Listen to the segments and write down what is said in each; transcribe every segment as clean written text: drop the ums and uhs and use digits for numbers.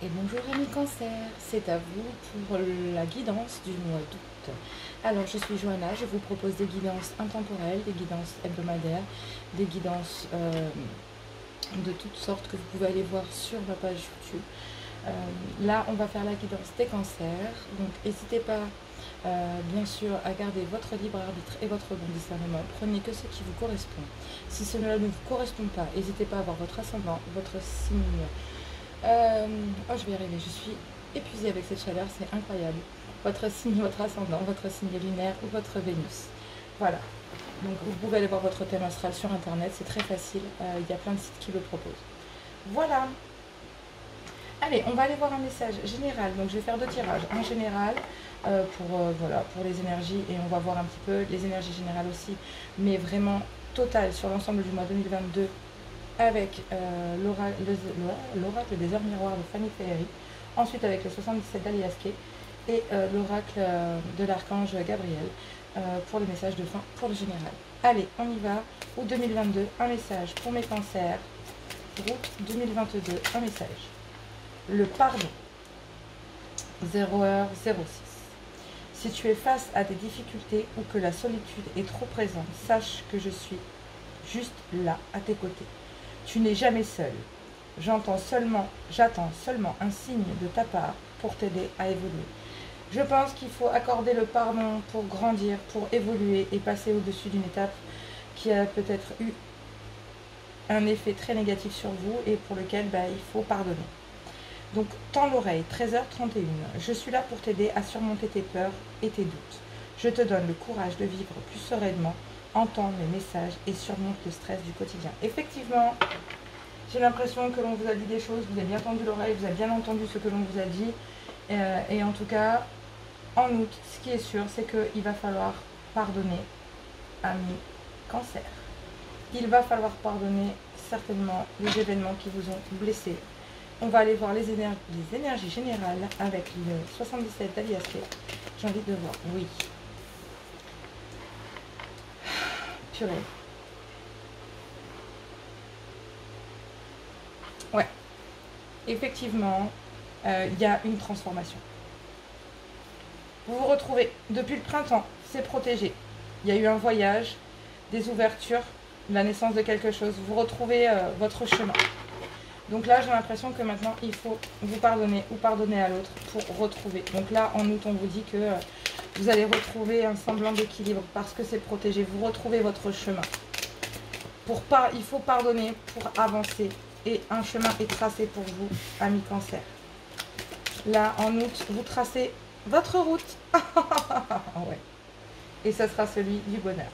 Et bonjour amis cancer, c'est à vous pour la guidance du mois d'août. Alors je suis Johanna, je vous propose des guidances intemporelles, des guidances hebdomadaires, des guidances de toutes sortes que vous pouvez aller voir sur ma page YouTube. Là on va faire la guidance des cancers, donc n'hésitez pas bien sûr à garder votre libre arbitre et votre bon discernement, prenez que ce qui vous correspond. Si cela ne vous correspond pas, n'hésitez pas à voir votre ascendant, votre signe. Oh, je vais y arriver, je suis épuisée avec cette chaleur, c'est incroyable. Votre signe, votre ascendant, votre signe lunaire ou votre Vénus. Voilà. Donc vous pouvez aller voir votre thème astral sur internet, c'est très facile, il y a plein de sites qui le proposent. Voilà. Allez, on va aller voir un message général. Donc je vais faire deux tirages. Un général voilà, pour les énergies et on va voir un petit peu les énergies générales aussi, mais vraiment total sur l'ensemble du mois 2022 avec l'oracle des heures miroirs de Fanny Ferry, ensuite avec le 77 d'Aliaské et l'oracle de l'archange Gabriel pour le message de fin pour le général. Allez, on y va. Août 2022, un message pour mes cancers. Août 2022, un message. Le pardon. 0h06. Si tu es face à des difficultés ou que la solitude est trop présente, sache que je suis juste là, à tes côtés. Tu n'es jamais seul. J'attends seulement un signe de ta part pour t'aider à évoluer. Je pense qu'il faut accorder le pardon pour grandir, pour évoluer et passer au-dessus d'une étape qui a peut-être eu un effet très négatif sur vous et pour lequel il faut pardonner. Donc, tends l'oreille, 13h31. Je suis là pour t'aider à surmonter tes peurs et tes doutes. Je te donne le courage de vivre plus sereinement, entends mes messages et surmonte le stress du quotidien. Effectivement, j'ai l'impression que l'on vous a dit des choses, vous avez bien tendu l'oreille, vous avez bien entendu ce que l'on vous a dit. Et en tout cas, en août, ce qui est sûr, c'est qu'il va falloir pardonner à mes cancers. Il va falloir pardonner certainement les événements qui vous ont blessé. On va aller voir les énergies générales avec le 77 d'Aliaské. J'ai envie de voir, oui. Purée. Ouais. Effectivement, il y a une transformation. Vous vous retrouvez depuis le printemps, c'est protégé. Il y a eu un voyage, des ouvertures, la naissance de quelque chose. Vous retrouvez votre chemin. Donc là, j'ai l'impression que maintenant, il faut vous pardonner ou pardonner à l'autre pour retrouver. Donc là, en août, on vous dit que vous allez retrouver un semblant d'équilibre parce que c'est protégé. Vous retrouvez votre chemin. Il faut pardonner pour avancer. Et un chemin est tracé pour vous, amis cancer. Là, en août, vous tracez votre route. Ouais. Et ça sera celui du bonheur.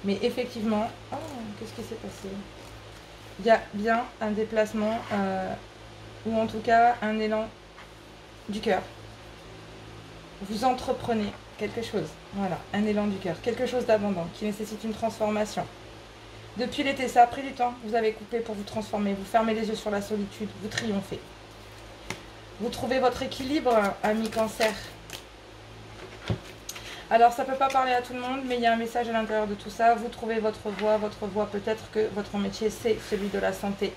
Mais effectivement... Oh, qu'est-ce qui s'est passé ? Il y a bien un déplacement ou en tout cas un élan du cœur. Vous entreprenez quelque chose, voilà, un élan du cœur, quelque chose d'abondant qui nécessite une transformation. Depuis l'été, ça a pris du temps, vous avez coupé pour vous transformer, vous fermez les yeux sur la solitude, vous triomphez. Vous trouvez votre équilibre, ami cancer. Alors ça ne peut pas parler à tout le monde, mais il y a un message à l'intérieur de tout ça. Vous trouvez votre voie, peut-être que votre métier c'est celui de la santé.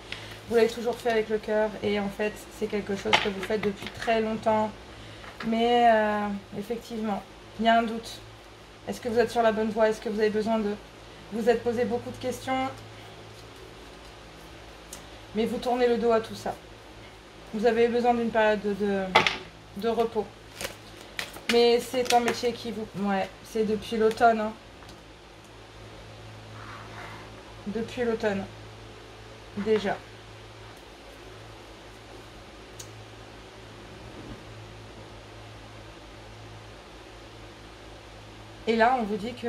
Vous l'avez toujours fait avec le cœur et en fait c'est quelque chose que vous faites depuis très longtemps. Mais effectivement, il y a un doute. Est-ce que vous êtes sur la bonne voie? Est-ce que vous avez besoin de... Vous êtes posé beaucoup de questions, mais vous tournez le dos à tout ça. Vous avez besoin d'une période de repos. Mais c'est un métier qui vous... Ouais, c'est depuis l'automne. Hein. Depuis l'automne. Déjà. Et là, on vous dit que...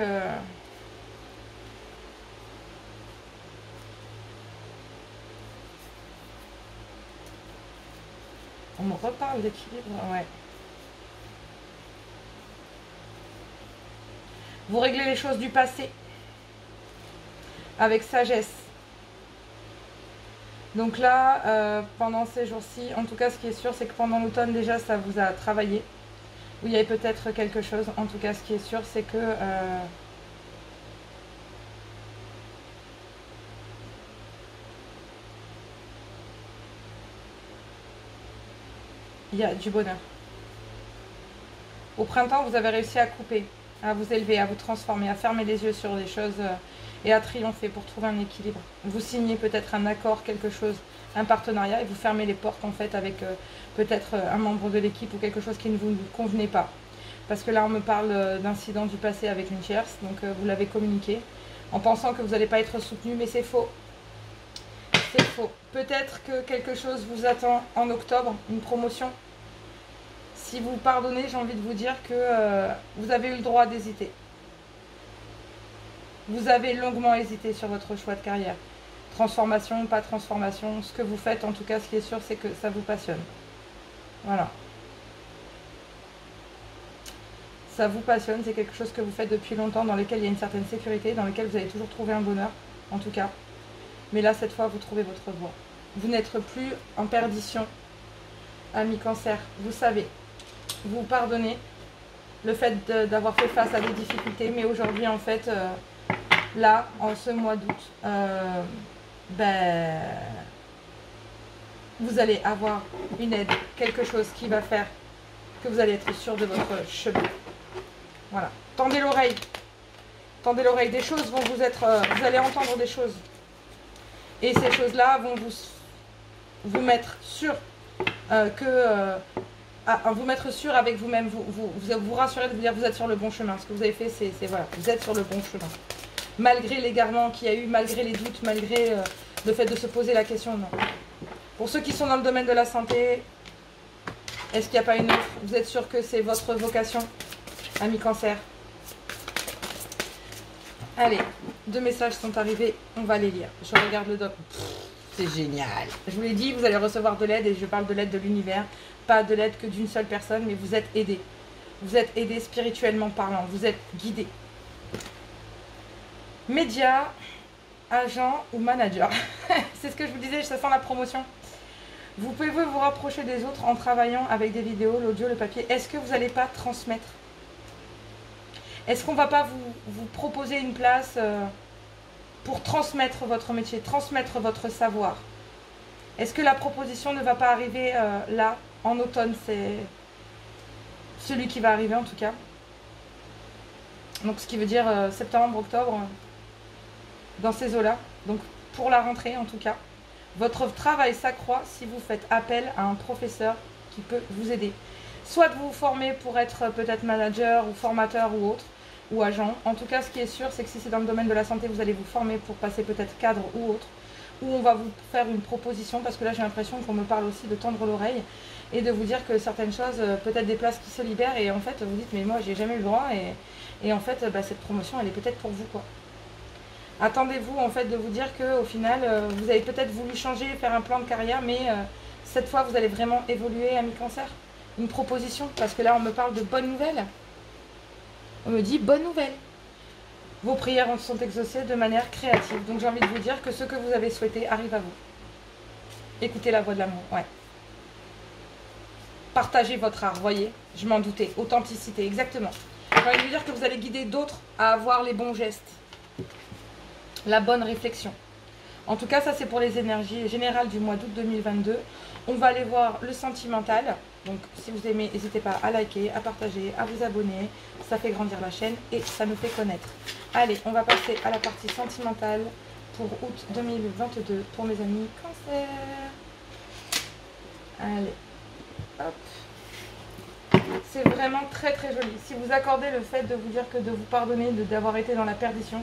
On me reparle d'équilibre. Ouais. Vous réglez les choses du passé avec sagesse. Donc là, pendant ces jours-ci, en tout cas, ce qui est sûr, c'est que pendant l'automne, déjà, ça vous a travaillé. Où il y avait peut-être quelque chose. En tout cas, ce qui est sûr, c'est que... il y a du bonheur. Au printemps, vous avez réussi à couper, à vous élever, à vous transformer, à fermer les yeux sur les choses et à triompher pour trouver un équilibre. Vous signez peut-être un accord, quelque chose, un partenariat, et vous fermez les portes en fait avec peut-être un membre de l'équipe ou quelque chose qui ne vous convenait pas. Parce que là, on me parle d'incidents du passé avec une tierce, donc vous l'avez communiqué, en pensant que vous n'allez pas être soutenu, mais c'est faux. C'est faux. Peut-être que quelque chose vous attend en octobre, une promotion. Si vous pardonnez, j'ai envie de vous dire que vous avez eu le droit d'hésiter. Vous avez longuement hésité sur votre choix de carrière. Transformation, pas transformation, ce que vous faites, en tout cas, ce qui est sûr, c'est que ça vous passionne. Voilà. Ça vous passionne, c'est quelque chose que vous faites depuis longtemps, dans lequel il y a une certaine sécurité, dans lequel vous allez toujours trouver un bonheur, en tout cas. Mais là, cette fois, vous trouvez votre voie. Vous n'êtes plus en perdition, ami Cancer. Vous savez, vous pardonnez le fait d'avoir fait face à des difficultés, mais aujourd'hui, en fait, là, en ce mois d'août, vous allez avoir une aide, quelque chose qui va faire que vous allez être sûr de votre chemin. Voilà. Tendez l'oreille. Tendez l'oreille. Des choses vont vous être... vous allez entendre des choses. Et ces choses-là vont vous mettre sûr vous mettre sûr avec vous-même. Vous rassurer de vous dire que vous êtes sur le bon chemin. Ce que vous avez fait, c'est voilà. Vous êtes sur le bon chemin. Malgré l'égarement qu'il y a eu, malgré les doutes, malgré le fait de se poser la question, non. Pour ceux qui sont dans le domaine de la santé, est-ce qu'il n'y a pas une offre? Vous êtes sûr que c'est votre vocation, ami Cancer? Allez, 2 messages sont arrivés, on va les lire. Je regarde le doc. C'est génial. Je vous l'ai dit, vous allez recevoir de l'aide et je parle de l'aide de l'univers. Pas de l'aide que d'une seule personne, mais vous êtes aidé. Vous êtes aidé spirituellement parlant, vous êtes guidé. Média, agent ou manager. C'est ce que je vous disais, ça sent la promotion. Vous pouvez vous rapprocher des autres en travaillant avec des vidéos, l'audio, le papier. Est-ce que vous n'allez pas transmettre? Est-ce qu'on ne va pas vous proposer une place pour transmettre votre métier, transmettre votre savoir? Est-ce que la proposition ne va pas arriver là, en automne? C'est celui qui va arriver en tout cas. Donc ce qui veut dire septembre, octobre, dans ces eaux-là. Donc pour la rentrée en tout cas. Votre travail s'accroît si vous faites appel à un professeur qui peut vous aider. Soit de vous former pour être peut-être manager ou formateur ou autre, ou agent. En tout cas, ce qui est sûr, c'est que si c'est dans le domaine de la santé, vous allez vous former pour passer peut-être cadre ou autre, ou on va vous faire une proposition, parce que là j'ai l'impression qu'on me parle aussi de tendre l'oreille et de vous dire que certaines choses, peut-être des places qui se libèrent, et en fait vous dites mais moi j'ai jamais eu le droit, et en fait cette promotion elle est peut-être pour vous quoi. Attendez-vous en fait de vous dire que au final vous avez peut-être voulu changer, faire un plan de carrière, mais cette fois vous allez vraiment évoluer, ami Cancer. Une proposition, parce que là on me parle de bonnes nouvelles. On me dit bonne nouvelle. Vos prières sont exaucées de manière créative. Donc j'ai envie de vous dire que ce que vous avez souhaité arrive à vous. Écoutez la voix de l'amour, ouais. Partagez votre art, voyez, je m'en doutais. Authenticité, exactement. J'ai envie de vous dire que vous allez guider d'autres à avoir les bons gestes. La bonne réflexion. En tout cas, ça c'est pour les énergies générales du mois d'août 2022. On va aller voir le sentimental. Donc si vous aimez, n'hésitez pas à liker, à partager, à vous abonner. Ça fait grandir la chaîne et ça nous fait connaître. Allez, on va passer à la partie sentimentale pour août 2022 pour mes amis Cancer. Allez, hop. C'est vraiment très très joli. Si vous accordez le fait de vous dire que de vous pardonner, d'avoir été dans la perdition,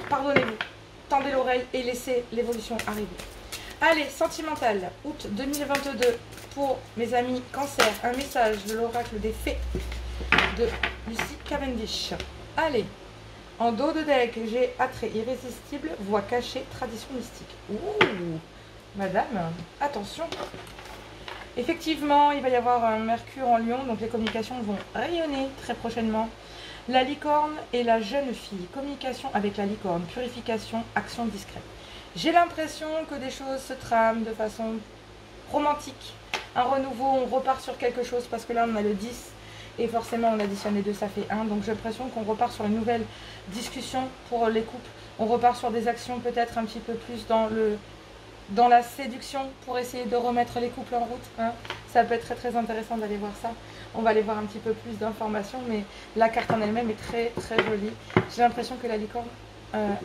pardonnez-vous, tendez l'oreille et laissez l'évolution arriver. Allez, sentimental, août 2022 pour mes amis Cancer. Un message de l'oracle des fées de Lucie Cavendish. Allez, en dos de deck, j'ai attrait irrésistible, voix cachée, tradition mystique. Ouh, madame, attention. Effectivement, il va y avoir un Mercure en Lion, donc les communications vont rayonner très prochainement. La licorne et la jeune fille. Communication avec la licorne, purification, action discrète. J'ai l'impression que des choses se trament de façon romantique. Un renouveau, on repart sur quelque chose parce que là on a le 10 et forcément on additionne les deux, ça fait 1. Donc j'ai l'impression qu'on repart sur une nouvelle discussion pour les couples. On repart sur des actions peut-être un petit peu plus dans la séduction pour essayer de remettre les couples en route. Hein. Ça peut être très très intéressant d'aller voir ça. On va aller voir un petit peu plus d'informations, mais la carte en elle-même est très très jolie. J'ai l'impression que la licorne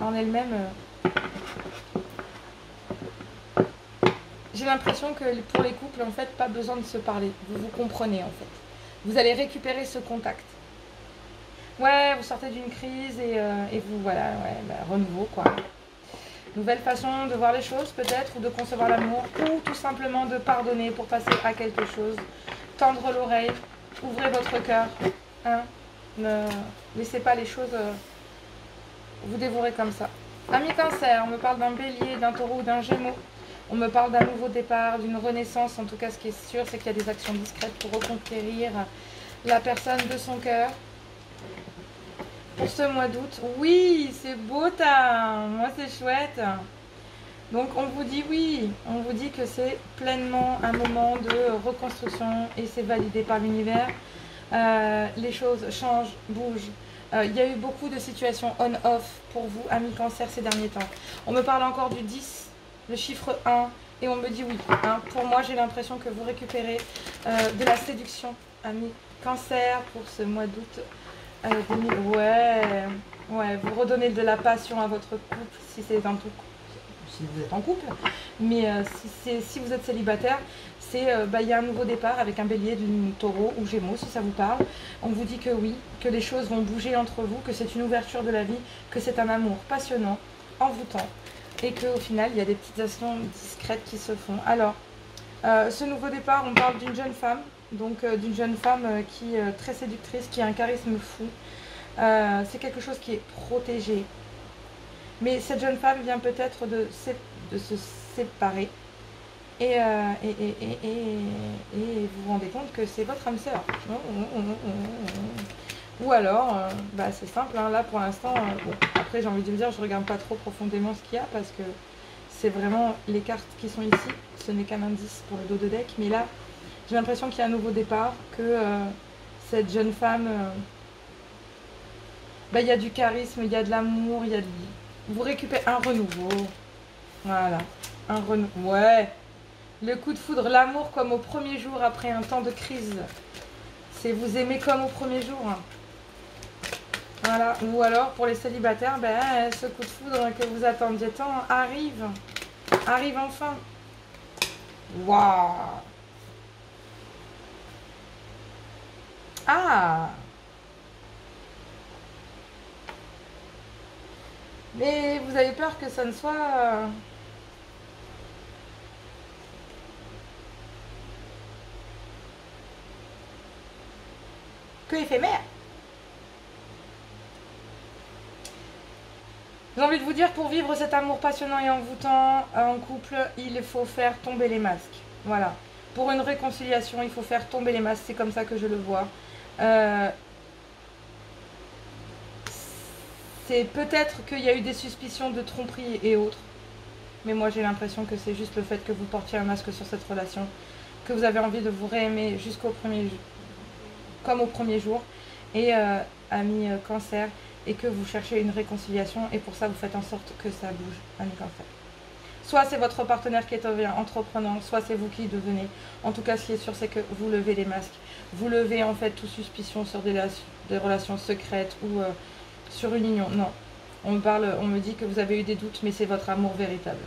en elle-même... j'ai l'impression que pour les couples, en fait, pas besoin de se parler. Vous vous comprenez, en fait. Vous allez récupérer ce contact. Ouais, vous sortez d'une crise et vous, voilà, ouais, bah, renouveau, quoi. Nouvelle façon de voir les choses, peut-être, ou de concevoir l'amour, ou tout simplement de pardonner pour passer à quelque chose. Tendre l'oreille, ouvrez votre cœur. Hein, ne laissez pas les choses vous dévorer comme ça. Ami Cancer, on me parle d'un bélier, d'un taureau ou d'un gémeau. On me parle d'un nouveau départ, d'une renaissance. En tout cas, ce qui est sûr, c'est qu'il y a des actions discrètes pour reconquérir la personne de son cœur. Pour ce mois d'août, oui, c'est beau, moi c'est chouette. Donc on vous dit oui, on vous dit que c'est pleinement un moment de reconstruction et c'est validé par l'univers. Les choses changent, bougent. Il y a eu beaucoup de situations on-off pour vous, amis Cancer, ces derniers temps. On me parle encore du 10, le chiffre 1, et on me dit oui. Hein, pour moi, j'ai l'impression que vous récupérez de la séduction, amis Cancer, pour ce mois d'août. Ouais, vous redonnez de la passion à votre couple si c'est un couple, si vous êtes en couple, mais si vous êtes célibataire, il y a un nouveau départ avec un bélier, d'une taureau ou gémeaux si ça vous parle. On vous dit que oui, que les choses vont bouger entre vous, que c'est une ouverture de la vie, que c'est un amour passionnant, envoûtant et qu'au final il y a des petites actions discrètes qui se font. Alors, ce nouveau départ, on parle d'une jeune femme. Donc d'une jeune femme qui est très séductrice, qui a un charisme fou. C'est quelque chose qui est protégé. Mais cette jeune femme vient peut-être de se séparer. Et vous vous rendez compte que c'est votre âme sœur. Ou alors, c'est simple, hein, là pour l'instant, bon, après j'ai envie de vous dire, je regarde pas trop profondément ce qu'il y a parce que c'est vraiment les cartes qui sont ici. Ce n'est qu'un indice pour le dos de deck. Mais là, j'ai l'impression qu'il y a un nouveau départ, que cette jeune femme, il y a du charisme, il y a de l'amour, vous récupérez un renouveau. Voilà, un renouveau. Ouais, le coup de foudre, l'amour comme au premier jour après un temps de crise. C'est vous aimer comme au premier jour. Voilà, ou alors pour les célibataires, ce coup de foudre que vous attendiez tant arrive enfin. Waouh! Ah! Mais vous avez peur que ça ne soit... que éphémère. J'ai envie de vous dire, pour vivre cet amour passionnant et envoûtant en couple, il faut faire tomber les masques. Voilà. Pour une réconciliation, il faut faire tomber les masques. C'est comme ça que je le vois. C'est peut-être qu'il y a eu des suspicions de tromperie et autres. Mais moi, j'ai l'impression que c'est juste le fait que vous portiez un masque sur cette relation. Que vous avez envie de vous réaimer jusqu'au premier jour. Comme au premier jour. Et ami Cancer, et que vous cherchez une réconciliation et pour ça vous faites en sorte que ça bouge, ami Cancer. Soit c'est votre partenaire qui est entreprenant, soit c'est vous qui devenez. En tout cas, ce qui est sûr, c'est que vous levez les masques. Vous levez en fait toute suspicion sur des relations secrètes ou sur une union. Non, on me dit que vous avez eu des doutes, mais c'est votre amour véritable.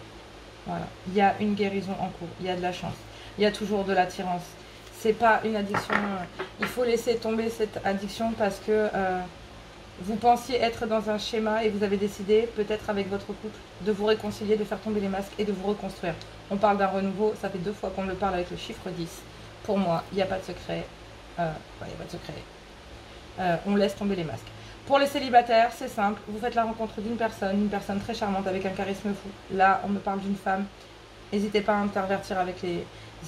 Voilà, il y a une guérison en cours, il y a de la chance, il y a toujours de l'attirance. C'est pas une addiction, il faut laisser tomber cette addiction parce que vous pensiez être dans un schéma et vous avez décidé, peut-être avec votre couple, de vous réconcilier, de faire tomber les masques et de vous reconstruire. On parle d'un renouveau, ça fait 2 fois qu'on le parle avec le chiffre 10. Pour moi, il n'y a pas de secret. Il n'y a pas de secret. On laisse tomber les masques. Pour les célibataires, c'est simple. Vous faites la rencontre d'une personne très charmante avec un charisme fou. Là, on me parle d'une femme. N'hésitez pas à intervertir avec les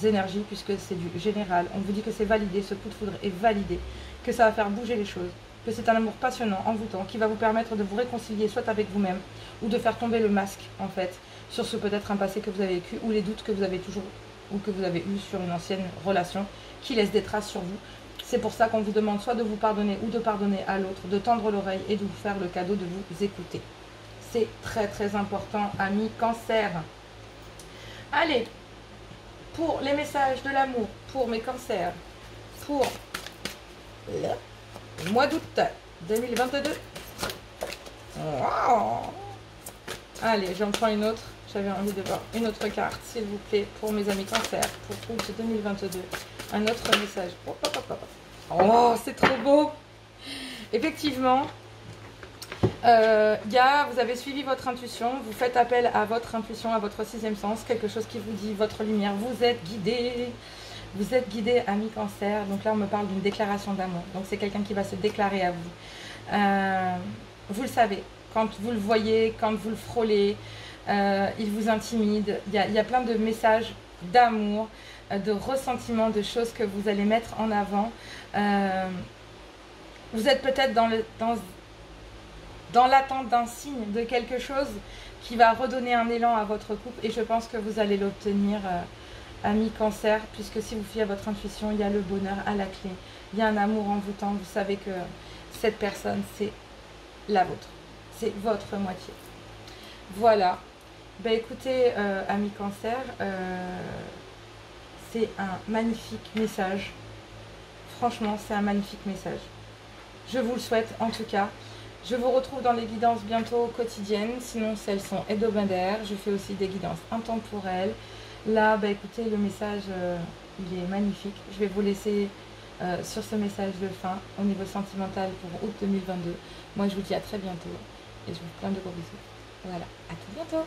énergies puisque c'est du général. On vous dit que c'est validé, ce coup de foudre est validé, que ça va faire bouger les choses, que c'est un amour passionnant, envoûtant, qui va vous permettre de vous réconcilier soit avec vous-même ou de faire tomber le masque en fait sur ce peut-être un passé que vous avez vécu ou les doutes que vous avez toujours ou que vous avez eu sur une ancienne relation qui laisse des traces sur vous. C'est pour ça qu'on vous demande soit de vous pardonner ou de pardonner à l'autre, de tendre l'oreille et de vous faire le cadeau de vous écouter. C'est très très important, amis Cancer. Allez, Pour les messages de l'amour, pour mes cancers, pour le mois d'août 2022. Wow. Allez, j'en prends une autre. J'avais envie de voir une autre carte, s'il vous plaît, pour mes amis cancer, pour août 2022. Un autre message. Oh, c'est trop beau. Effectivement, vous avez suivi votre intuition, vous faites appel à votre intuition, à votre sixième sens, quelque chose qui vous dit votre lumière, vous êtes guidé, ami cancer. Donc là on me parle d'une déclaration d'amour, donc c'est quelqu'un qui va se déclarer à vous. Vous le savez, quand vous le voyez, quand vous le frôlez, il vous intimide, il y a plein de messages d'amour, de ressentiment, de choses que vous allez mettre en avant. Vous êtes peut-être dans l'attente d'un signe, de quelque chose qui va redonner un élan à votre couple, et je pense que vous allez l'obtenir, ami cancer, puisque si vous fiez à votre intuition, il y a le bonheur à la clé, il y a un amour envoûtant, vous savez que cette personne, c'est la vôtre, c'est votre moitié. Voilà, ben écoutez, ami cancer, c'est un magnifique message, franchement c'est un magnifique message. Je vous le souhaite en tout cas. Je vous retrouve dans les guidances bientôt quotidiennes, sinon celles sont hebdomadaires. Je fais aussi des guidances intemporelles. Là, bah écoutez, le message, il est magnifique. Je vais vous laisser sur ce message de fin au niveau sentimental pour août 2022. Moi, je vous dis à très bientôt et je vous fais plein de gros bisous. Voilà, à tout bientôt.